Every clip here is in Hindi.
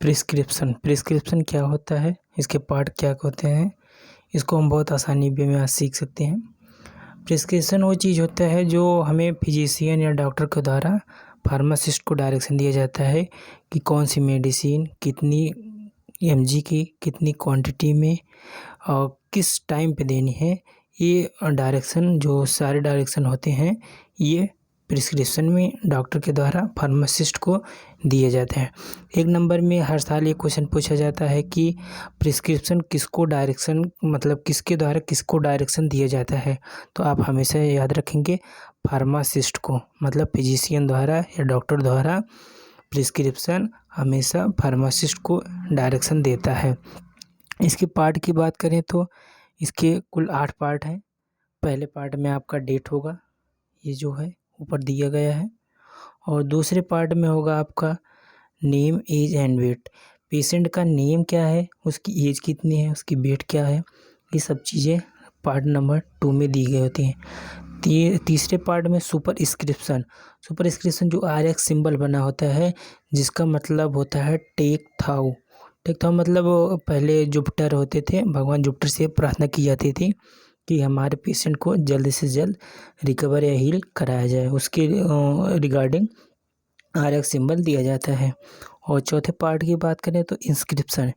प्रिस्क्रिप्शन क्या होता है, इसके पार्ट क्या होते हैं, इसको हम बहुत आसानी वे में सीख सकते हैं। प्रिस्क्रिप्शन वो चीज़ होता है जो हमें फिजिशियन या डॉक्टर के द्वारा फार्मासिस्ट को डायरेक्शन दिया जाता है कि कौन सी मेडिसिन कितनी mg की कितनी क्वांटिटी में और किस टाइम पे देनी है। ये डायरेक्शन जो सारे डायरेक्शन होते हैं ये प्रिस्क्रिप्शन में डॉक्टर के द्वारा फार्मासिस्ट को दिए जाते हैं। 1 नंबर में हर साल ये क्वेश्चन पूछा जाता है कि प्रिस्क्रिप्शन किसको डायरेक्शन मतलब किसके द्वारा किसको डायरेक्शन दिया जाता है, तो आप हमेशा याद रखेंगे फार्मासिस्ट को, मतलब फिजिशियन द्वारा या डॉक्टर द्वारा प्रिस्क्रिप्शन हमेशा फार्मासिस्ट को डायरेक्शन देता है। इसके पार्ट की बात करें तो इसके कुल 8 पार्ट हैं। पहले पार्ट में आपका डेट होगा, ये जो है ऊपर दिया गया है, और दूसरे पार्ट में होगा आपका name age and weight. Patient का नेम क्या है, उसकी एज कितनी है, उसकी वेट क्या है, ये सब चीज़ें पार्ट नंबर 2 में दी गई होती हैं। तीसरे पार्ट में सुपरस्क्रिप्शन जो RX सिंबल बना होता है जिसका मतलब होता है टेक थाउ मतलब पहले जुपिटर होते थे, भगवान जुपिटर से प्रार्थना की जाती थी कि हमारे पेशेंट को जल्द से जल्द रिकवर या हील कराया जाए, उसके रिगार्डिंग RX सिंबल दिया जाता है। और चौथे पार्ट की बात करें तो इंस्क्रिप्शन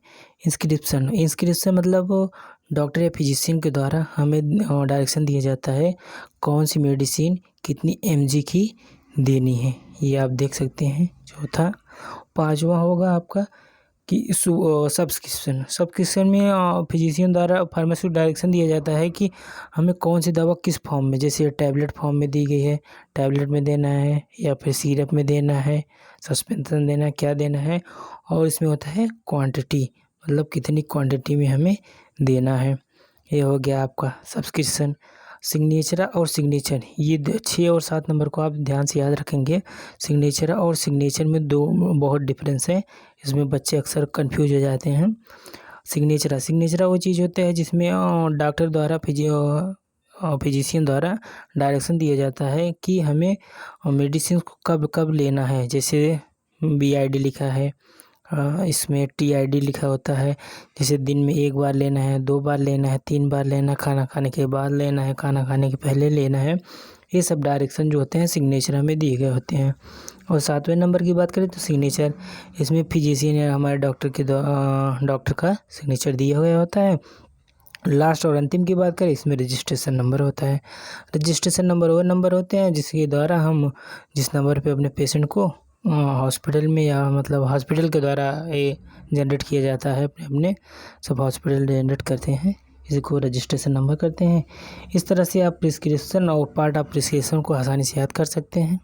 मतलब डॉक्टर या फिजिशियन के द्वारा हमें डायरेक्शन दिया जाता है कौन सी मेडिसिन कितनी mg की देनी है, ये आप देख सकते हैं चौथा। 5वां होगा आपका कि सब्सक्रिप्शन में फिजिशियन द्वारा फार्मेसी को डायरेक्शन दिया जाता है कि हमें कौन सी दवा किस फॉर्म में, जैसे टैबलेट फॉर्म में दी गई है टैबलेट में देना है या फिर सिरप में देना है, सस्पेंशन देना है, क्या देना है। और इसमें होता है क्वांटिटी, मतलब कितनी क्वांटिटी में हमें देना है। ये हो गया आपका सब्सक्रिप्शन। सिग्नेचर ये 6 और 7 नंबर को आप ध्यान से याद रखेंगे। सिग्नेचर में 2 बहुत डिफरेंस है, इसमें बच्चे अक्सर कंफ्यूज हो जाते हैं। सिग्नेचर वो चीज़ होता है जिसमें डॉक्टर द्वारा फिजिशियन द्वारा डायरेक्शन दिया जाता है कि हमें मेडिसिन को कब कब लेना है, जैसे BID लिखा है, इसमें TID लिखा होता है, जैसे दिन में 1 बार लेना है, 2 बार लेना है, 3 बार लेना है, खाना खाने के बाद लेना है, खाना खाने के पहले लेना है। ये सब डायरेक्शन जो होते हैं सिग्नेचर में दिए गए होते हैं। और 7वें नंबर की बात करें तो सिग्नेचर, इसमें फिजिशियन या हमारे डॉक्टर का सिग्नेचर दिया गया होता है। लास्ट और अंतिम की बात करें इसमें रजिस्ट्रेशन नंबर होता है। रजिस्ट्रेशन नंबर वो नंबर होते हैं जिसके द्वारा हम जिस नंबर पे अपने पेशेंट को हॉस्पिटल में या मतलब हॉस्पिटल के द्वारा ये जनरेट किया जाता है, अपने सब हॉस्पिटल जनरेट करते हैं, इसी को रजिस्ट्रेशन नंबर करते हैं। इस तरह से आप प्रिस्क्रिप्शन और पार्ट ऑफ प्रिस्क्रिप्शन को आसानी से याद कर सकते हैं।